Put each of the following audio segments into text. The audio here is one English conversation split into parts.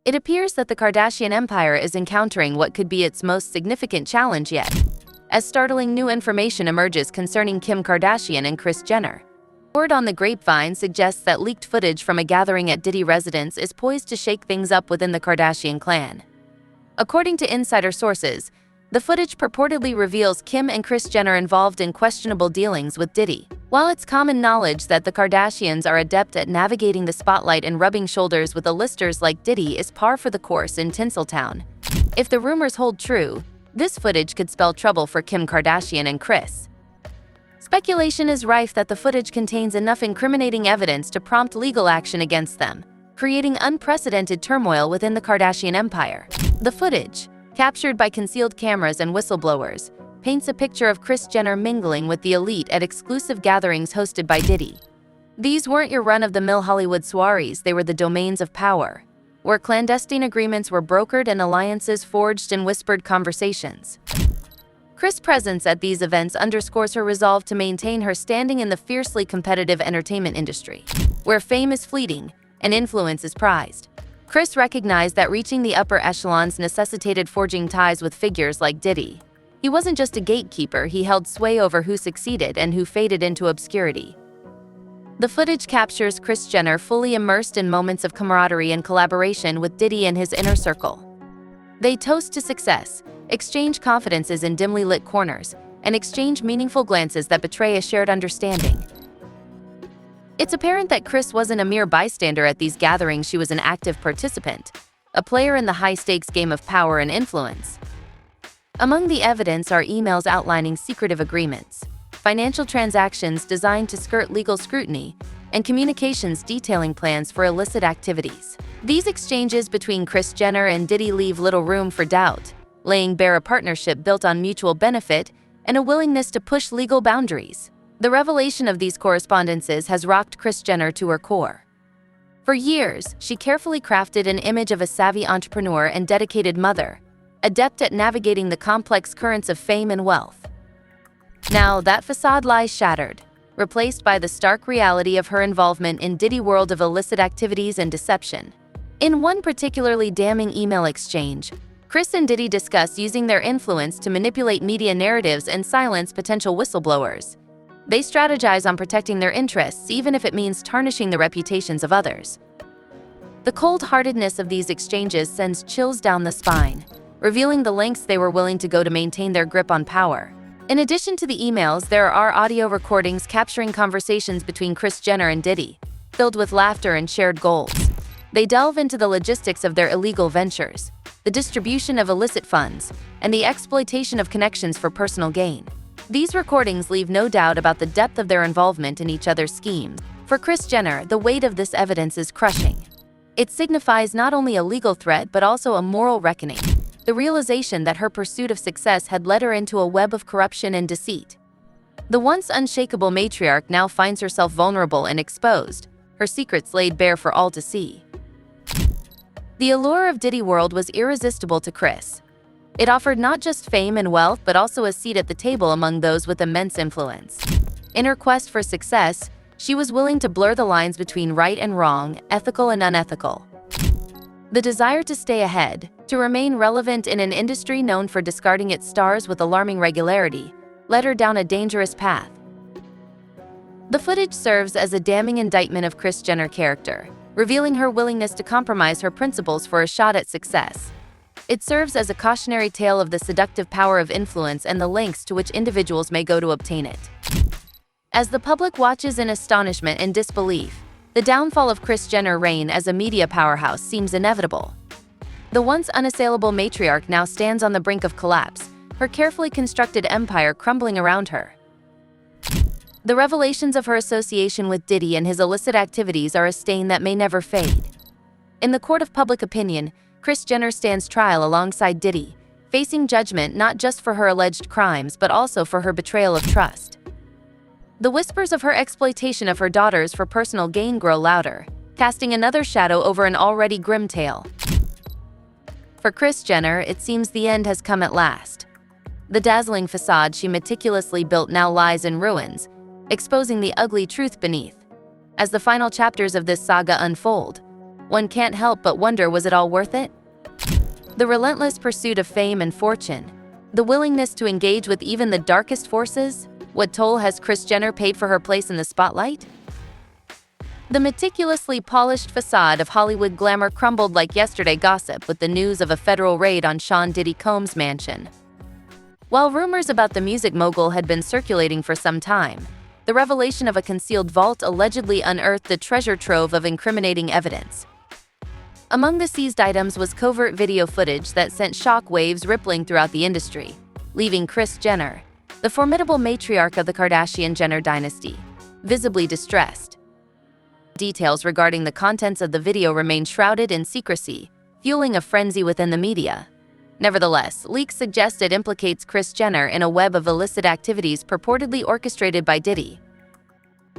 It appears that the Kardashian Empire is encountering what could be its most significant challenge yet, as startling new information emerges concerning Kim Kardashian and Kris Jenner. Word on the grapevine suggests that leaked footage from a gathering at Diddy residence is poised to shake things up within the Kardashian clan. According to insider sources, the footage purportedly reveals Kim and Kris Jenner involved in questionable dealings with Diddy. While it's common knowledge that the Kardashians are adept at navigating the spotlight and rubbing shoulders with A-listers like Diddy is par for the course in Tinseltown. If the rumors hold true, this footage could spell trouble for Kim Kardashian and Kris. Speculation is rife that the footage contains enough incriminating evidence to prompt legal action against them, creating unprecedented turmoil within the Kardashian empire. The footage, captured by concealed cameras and whistleblowers, paints a picture of Kris Jenner mingling with the elite at exclusive gatherings hosted by Diddy. These weren't your run-of-the-mill Hollywood soirees, they were the domains of power, where clandestine agreements were brokered and alliances forged in whispered conversations. Kris' presence at these events underscores her resolve to maintain her standing in the fiercely competitive entertainment industry, where fame is fleeting and influence is prized. Kris recognized that reaching the upper echelons necessitated forging ties with figures like Diddy. He wasn't just a gatekeeper, he held sway over who succeeded and who faded into obscurity. The footage captures Kris Jenner fully immersed in moments of camaraderie and collaboration with Diddy and his inner circle. They toast to success, exchange confidences in dimly lit corners, and exchange meaningful glances that betray a shared understanding. It's apparent that Kris wasn't a mere bystander at these gatherings, she was an active participant, a player in the high-stakes game of power and influence. Among the evidence are emails outlining secretive agreements, financial transactions designed to skirt legal scrutiny, and communications detailing plans for illicit activities. These exchanges between Kris Jenner and Diddy leave little room for doubt, laying bare a partnership built on mutual benefit and a willingness to push legal boundaries. The revelation of these correspondences has rocked Kris Jenner to her core. For years, she carefully crafted an image of a savvy entrepreneur and dedicated mother, adept at navigating the complex currents of fame and wealth. Now, that facade lies shattered, replaced by the stark reality of her involvement in Diddy world of illicit activities and deception. In one particularly damning email exchange, Kris and Diddy discuss using their influence to manipulate media narratives and silence potential whistleblowers. They strategize on protecting their interests even if it means tarnishing the reputations of others. The cold-heartedness of these exchanges sends chills down the spine, revealing the lengths they were willing to go to maintain their grip on power. In addition to the emails, there are audio recordings capturing conversations between Kris Jenner and Diddy, filled with laughter and shared goals. They delve into the logistics of their illegal ventures, the distribution of illicit funds, and the exploitation of connections for personal gain. These recordings leave no doubt about the depth of their involvement in each other's schemes. For Kris Jenner, the weight of this evidence is crushing. It signifies not only a legal threat but also a moral reckoning, the realization that her pursuit of success had led her into a web of corruption and deceit. The once unshakable matriarch now finds herself vulnerable and exposed, her secrets laid bare for all to see. The allure of Diddy World was irresistible to Kris. It offered not just fame and wealth but also a seat at the table among those with immense influence. In her quest for success, she was willing to blur the lines between right and wrong, ethical and unethical. The desire to stay ahead, to remain relevant in an industry known for discarding its stars with alarming regularity, led her down a dangerous path. The footage serves as a damning indictment of Kris Jenner's character, revealing her willingness to compromise her principles for a shot at success. It serves as a cautionary tale of the seductive power of influence and the lengths to which individuals may go to obtain it. As the public watches in astonishment and disbelief, the downfall of Kris Jenner's reign as a media powerhouse seems inevitable. The once unassailable matriarch now stands on the brink of collapse, her carefully constructed empire crumbling around her. The revelations of her association with Diddy and his illicit activities are a stain that may never fade. In the court of public opinion, Kris Jenner stands trial alongside Diddy, facing judgment not just for her alleged crimes but also for her betrayal of trust. The whispers of her exploitation of her daughters for personal gain grow louder, casting another shadow over an already grim tale. For Kris Jenner, it seems the end has come at last. The dazzling facade she meticulously built now lies in ruins, exposing the ugly truth beneath. As the final chapters of this saga unfold, one can't help but wonder, was it all worth it? The relentless pursuit of fame and fortune, the willingness to engage with even the darkest forces, what toll has Kris Jenner paid for her place in the spotlight? The meticulously polished facade of Hollywood glamour crumbled like yesterday gossip with the news of a federal raid on Sean Diddy Combs' mansion. While rumors about the music mogul had been circulating for some time, the revelation of a concealed vault allegedly unearthed a treasure trove of incriminating evidence. Among the seized items was covert video footage that sent shock waves rippling throughout the industry, leaving Kris Jenner, the formidable matriarch of the Kardashian Jenner dynasty, visibly distressed. Details regarding the contents of the video remain shrouded in secrecy, fueling a frenzy within the media. Nevertheless, leaks suggest it implicates Kris Jenner in a web of illicit activities purportedly orchestrated by Diddy.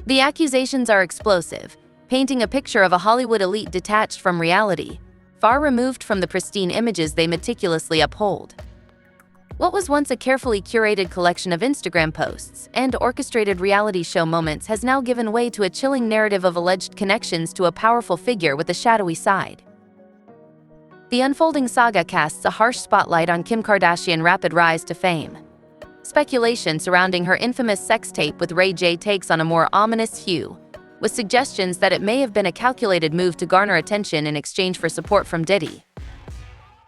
The accusations are explosive, painting a picture of a Hollywood elite detached from reality, far removed from the pristine images they meticulously uphold. What was once a carefully curated collection of Instagram posts and orchestrated reality show moments has now given way to a chilling narrative of alleged connections to a powerful figure with a shadowy side. The unfolding saga casts a harsh spotlight on Kim Kardashian's rapid rise to fame. Speculation surrounding her infamous sex tape with Ray J takes on a more ominous hue, with suggestions that it may have been a calculated move to garner attention in exchange for support from Diddy.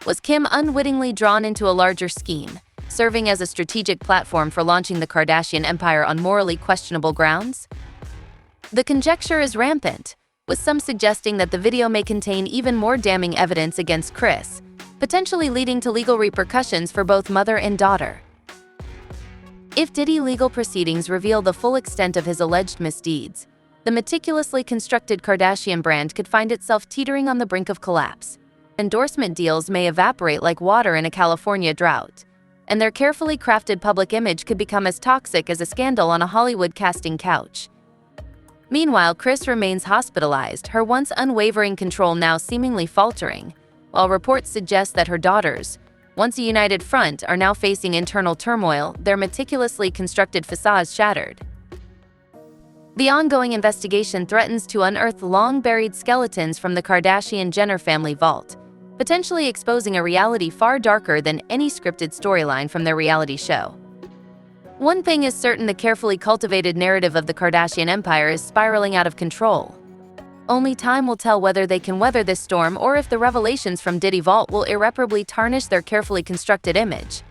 Was Kim unwittingly drawn into a larger scheme, serving as a strategic platform for launching the Kardashian Empire on morally questionable grounds? The conjecture is rampant, with some suggesting that the video may contain even more damning evidence against Kris, potentially leading to legal repercussions for both mother and daughter. If Diddy legal proceedings reveal the full extent of his alleged misdeeds, the meticulously constructed Kardashian brand could find itself teetering on the brink of collapse. Endorsement deals may evaporate like water in a California drought, and their carefully crafted public image could become as toxic as a scandal on a Hollywood casting couch. Meanwhile, Kris remains hospitalized, her once unwavering control now seemingly faltering, while reports suggest that her daughters, once a united front, are now facing internal turmoil, their meticulously constructed facades shattered. The ongoing investigation threatens to unearth long-buried skeletons from the Kardashian-Jenner family vault, potentially exposing a reality far darker than any scripted storyline from their reality show. One thing is certain: the carefully cultivated narrative of the Kardashian Empire is spiraling out of control. Only time will tell whether they can weather this storm or if the revelations from Diddy Vault will irreparably tarnish their carefully constructed image.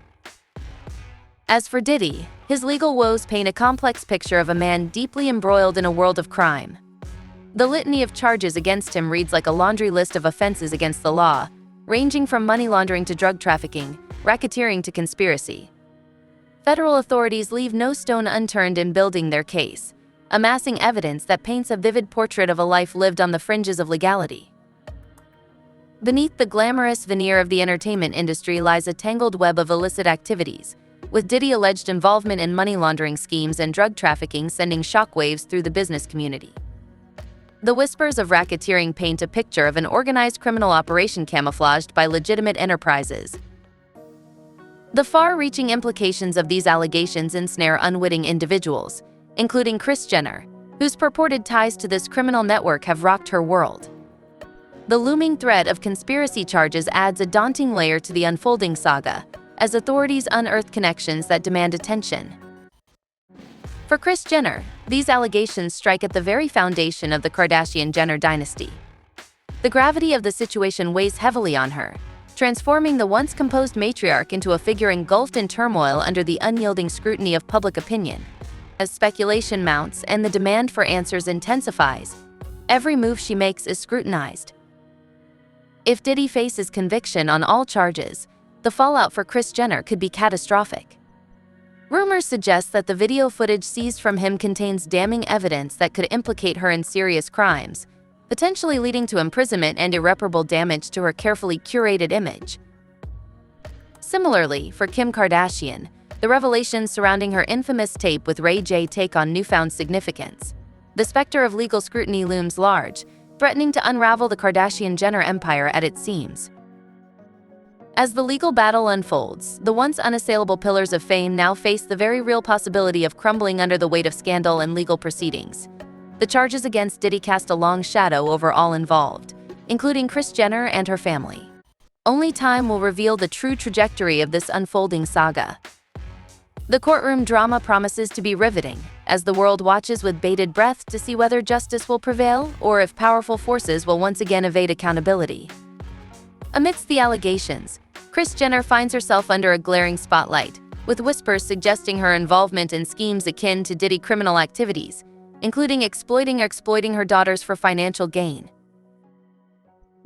As for Diddy, his legal woes paint a complex picture of a man deeply embroiled in a world of crime. The litany of charges against him reads like a laundry list of offenses against the law, ranging from money laundering to drug trafficking, racketeering to conspiracy. Federal authorities leave no stone unturned in building their case, amassing evidence that paints a vivid portrait of a life lived on the fringes of legality. Beneath the glamorous veneer of the entertainment industry lies a tangled web of illicit activities, with Diddy alleged involvement in money laundering schemes and drug trafficking sending shockwaves through the business community. The whispers of racketeering paint a picture of an organized criminal operation camouflaged by legitimate enterprises. The far-reaching implications of these allegations ensnare unwitting individuals, including Kris Jenner, whose purported ties to this criminal network have rocked her world. The looming threat of conspiracy charges adds a daunting layer to the unfolding saga, as authorities unearth connections that demand attention. For Kris Jenner, these allegations strike at the very foundation of the Kardashian-Jenner dynasty. The gravity of the situation weighs heavily on her, transforming the once composed matriarch into a figure engulfed in turmoil under the unyielding scrutiny of public opinion. As speculation mounts and the demand for answers intensifies, every move she makes is scrutinized. If Diddy faces conviction on all charges, the fallout for Kris Jenner could be catastrophic. Rumors suggest that the video footage seized from him contains damning evidence that could implicate her in serious crimes, potentially leading to imprisonment and irreparable damage to her carefully curated image. Similarly, for Kim Kardashian, the revelations surrounding her infamous tape with Ray J take on newfound significance. The specter of legal scrutiny looms large, threatening to unravel the Kardashian-Jenner empire at its seams. As the legal battle unfolds, the once unassailable pillars of fame now face the very real possibility of crumbling under the weight of scandal and legal proceedings. The charges against Diddy cast a long shadow over all involved, including Kris Jenner and her family. Only time will reveal the true trajectory of this unfolding saga. The courtroom drama promises to be riveting, as the world watches with bated breath to see whether justice will prevail or if powerful forces will once again evade accountability. Amidst the allegations, Kris Jenner finds herself under a glaring spotlight, with whispers suggesting her involvement in schemes akin to Diddy criminal activities, including exploiting her daughters for financial gain.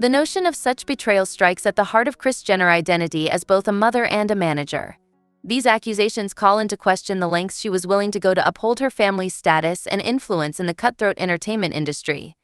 The notion of such betrayal strikes at the heart of Kris Jenner's identity as both a mother and a manager. These accusations call into question the lengths she was willing to go to uphold her family's status and influence in the cutthroat entertainment industry.